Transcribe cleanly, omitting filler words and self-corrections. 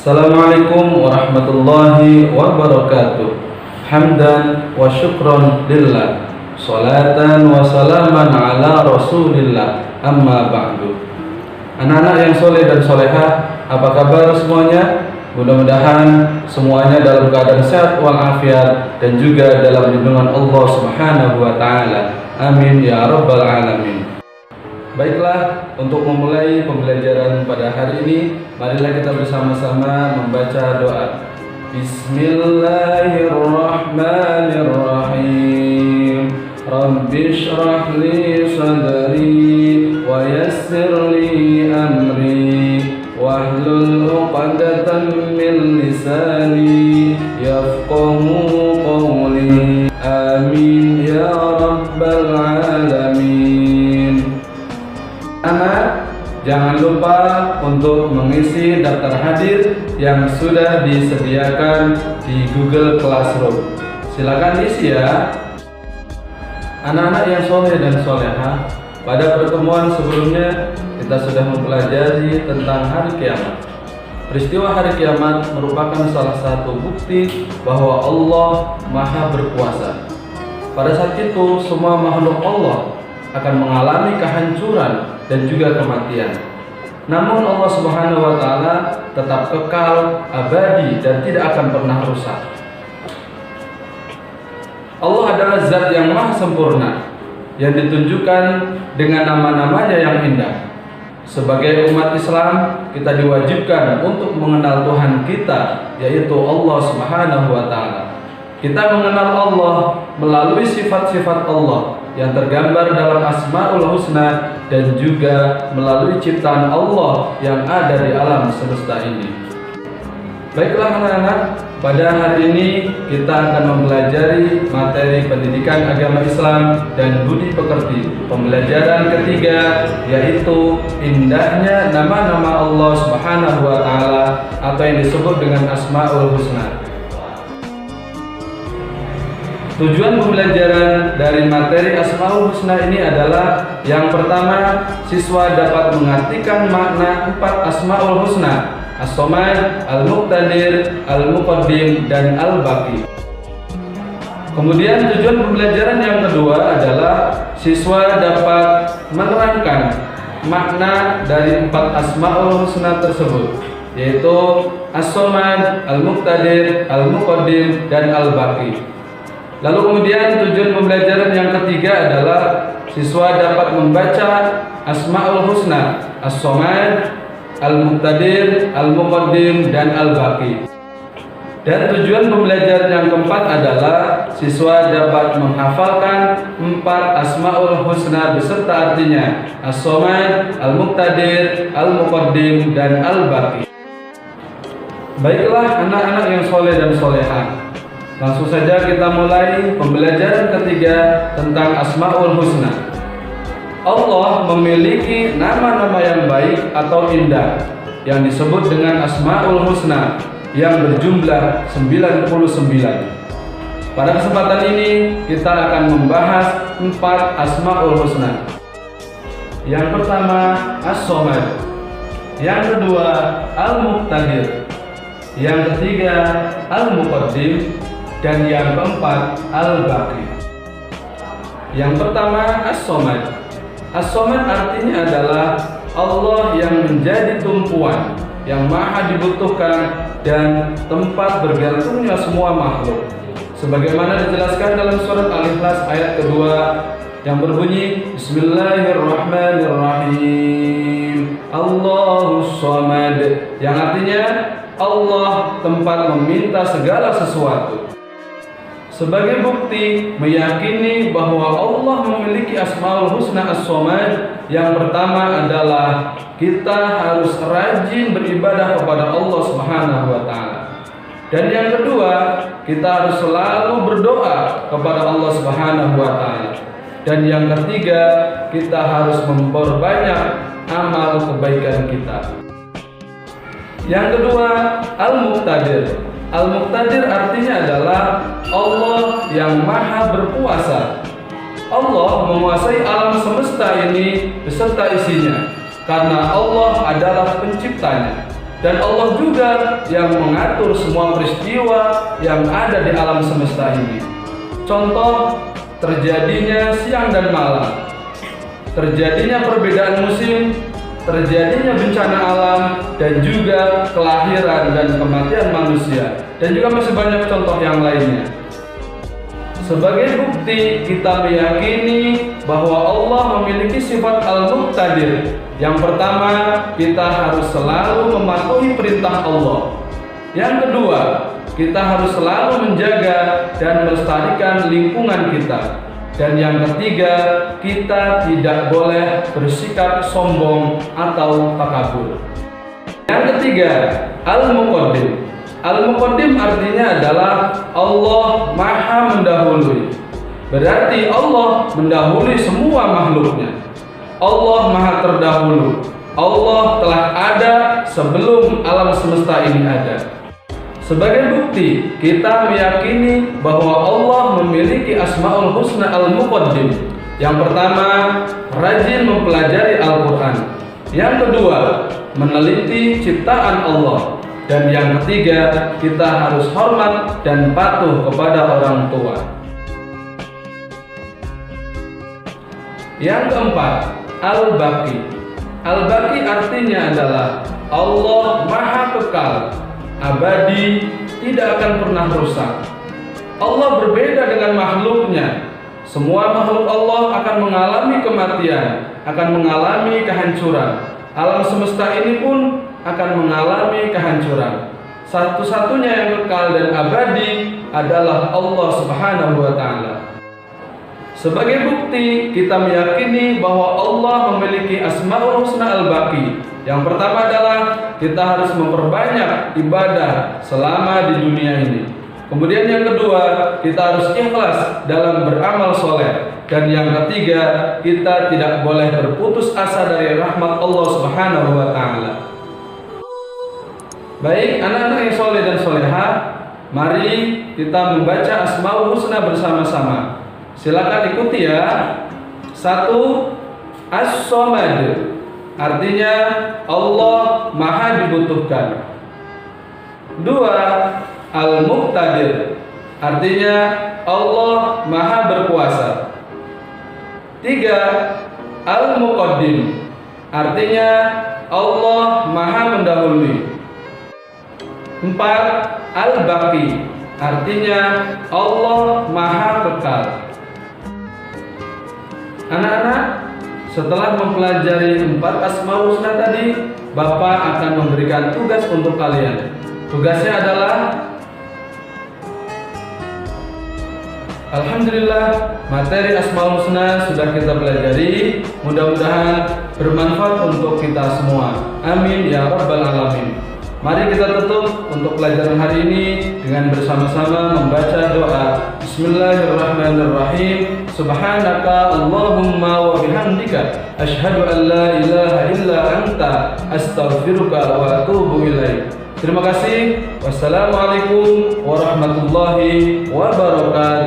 Assalamualaikum warahmatullahi wabarakatuh. Hamdan wa syukran lillah, salatan wa salaman ala rasulillah, amma ba'du. Anak-anak yang soleh dan solehah, apa kabar semuanya? Mudah-mudahan semuanya dalam keadaan sehat walafiat dan juga dalam lindungan Allah Subhanahu wa taala. Amin ya rabbal alamin. Baiklah, untuk memulai pembelajaran pada hari ini, marilah kita bersama-sama membaca doa. Bismillahirrahmanirrahim. Rabbi shrah li sadri wa yassir li amri wahlul 'uqdatam min lisani yafqahu qawli. Amin ya rabbal alamin. Anak, jangan lupa untuk mengisi daftar hadir yang sudah disediakan di Google Classroom. Silakan isi ya. Anak-anak yang soleh dan solehah, pada pertemuan sebelumnya kita sudah mempelajari tentang hari kiamat. Peristiwa hari kiamat merupakan salah satu bukti bahwa Allah Maha Berkuasa. Pada saat itu semua makhluk Allah akan mengalami kehancuran dan juga kematian. Namun Allah Subhanahu wa taala tetap kekal, abadi dan tidak akan pernah rusak. Allah adalah zat yang maha sempurna, yang ditunjukkan dengan nama-namanya yang indah. Sebagai umat Islam, kita diwajibkan untuk mengenal Tuhan kita, yaitu Allah Subhanahu wa taala. Kita mengenal Allah melalui sifat-sifat Allah yang tergambar dalam Asmaul Husna dan juga melalui ciptaan Allah yang ada di alam semesta ini. Baiklah anak-anak, pada hari ini kita akan mempelajari materi pendidikan agama Islam dan budi pekerti. Pembelajaran ketiga yaitu indahnya nama-nama Allah Subhanahu wa taala atau yang disebut dengan Asmaul Husna. Tujuan pembelajaran dari materi Asmaul Husna ini adalah yang pertama, siswa dapat mengartikan makna 4 Asmaul Husna: As-Somad, Al-Muqtadir, Al-Muqaddim, dan Al-Baqi. Kemudian tujuan pembelajaran yang kedua adalah siswa dapat menerangkan makna dari 4 Asmaul Husna tersebut, yaitu As-Somad, Al-Muqtadir, Al-Muqaddim, dan Al-Baqi. Lalu kemudian tujuan pembelajaran yang ketiga adalah siswa dapat membaca Asmaul Husna, As-Somad, Al-Muqtadir, Al-Muqaddim, dan Al-Baqi. Dan tujuan pembelajaran yang keempat adalah siswa dapat menghafalkan 4 Asmaul Husna beserta artinya As-Somad, Al-Muqtadir, Al-Muqaddim, dan Al-Baqi. Baiklah anak-anak yang soleh dan solehah, langsung saja kita mulai pembelajaran ketiga tentang Asmaul Husna. Allah memiliki nama-nama yang baik atau indah yang disebut dengan Asmaul Husna yang berjumlah 99. Pada kesempatan ini kita akan membahas 4 Asmaul Husna. Yang pertama As-Somad, yang kedua Al-Muqtadir, yang ketiga Al-Muqaddim, dan yang keempat Al-Baqi. Yang pertama As-Somad. As-Somad artinya adalah Allah yang menjadi tumpuan, yang maha dibutuhkan dan tempat bergantungnya semua makhluk. Sebagaimana dijelaskan dalam surat Al-Ikhlas ayat kedua yang berbunyi Bismillahirrahmanirrahim. Allahus Somad, yang artinya Allah tempat meminta segala sesuatu. Sebagai bukti meyakini bahwa Allah memiliki Asmaul Husna As-Somad, yang pertama adalah kita harus rajin beribadah kepada Allah Subhanahu wa taala. Dan yang kedua, kita harus selalu berdoa kepada Allah Subhanahu wa taala. Dan yang ketiga, kita harus memperbanyak amal kebaikan kita. Yang kedua, Al-Muqtadir. Al-Muqtadir artinya adalah Allah yang maha berkuasa. Allah menguasai alam semesta ini beserta isinya, karena Allah adalah penciptanya. Dan Allah juga yang mengatur semua peristiwa yang ada di alam semesta ini. Contoh, terjadinya siang dan malam, terjadinya perbedaan musim, terjadinya bencana alam, dan juga kelahiran dan kematian manusia, dan juga masih banyak contoh yang lainnya. Sebagai bukti, kita meyakini bahwa Allah memiliki sifat Al-Muqtadir. Yang pertama, kita harus selalu mematuhi perintah Allah. Yang kedua, kita harus selalu menjaga dan melestarikan lingkungan kita. Dan yang ketiga, kita tidak boleh bersikap sombong atau takabur. Yang ketiga, Al-Muqaddim. Al-Muqaddim artinya adalah Allah Maha mendahului. Berarti Allah mendahului semua makhluknya. Allah Maha terdahulu. Allah telah ada sebelum alam semesta ini ada. Sebagai bukti, kita meyakini bahwa Allah memiliki Asmaul Husna Al-Muqaddim. Yang pertama, rajin mempelajari Al-Quran. Yang kedua, meneliti ciptaan Allah. Dan yang ketiga, kita harus hormat dan patuh kepada orang tua. Yang keempat, Al-Baqi. Al-Baqi artinya adalah Allah Maha Kekal, abadi, tidak akan pernah rusak. Allah berbeda dengan makhluknya. Semua makhluk Allah akan mengalami kematian, akan mengalami kehancuran. Alam semesta ini pun akan mengalami kehancuran. Satu-satunya yang kekal dan abadi adalah Allah Subhanahu wa Ta'ala. Sebagai bukti, kita meyakini bahwa Allah memiliki Asmaul Husna Al-Baqi. Yang pertama adalah kita harus memperbanyak ibadah selama di dunia ini. Kemudian yang kedua, kita harus ikhlas dalam beramal soleh. Dan yang ketiga, kita tidak boleh berputus asa dari rahmat Allah Subhanahu wa Ta'ala. Baik, anak-anak yang soleh dan solehah, mari kita membaca Asmaul Husna bersama-sama. Silakan ikuti ya. 1. As-Somad, artinya Allah Maha dibutuhkan. 2. Al-Muqtadir, artinya Allah Maha berkuasa. 3. Al-Muqaddim, artinya Allah Maha mendahului. 4. Al-Baqi, artinya Allah Maha kekal. Anak-anak, setelah mempelajari 4 Asmaul Husna tadi, Bapak akan memberikan tugas untuk kalian. Tugasnya adalah, alhamdulillah, materi Asmaul Husna sudah kita pelajari. Mudah-mudahan bermanfaat untuk kita semua. Amin ya rabbal alamin. Mari kita tutup untuk pelajaran hari ini dengan bersama-sama membaca doa. Bismillahirrahmanirrahim. Subhanaka Allahumma wa bihamdika asyhadu an la ilaha illa anta astaghfiruka wa atubu ilaik. Terima kasih. Wassalamualaikum warahmatullahi wabarakatuh.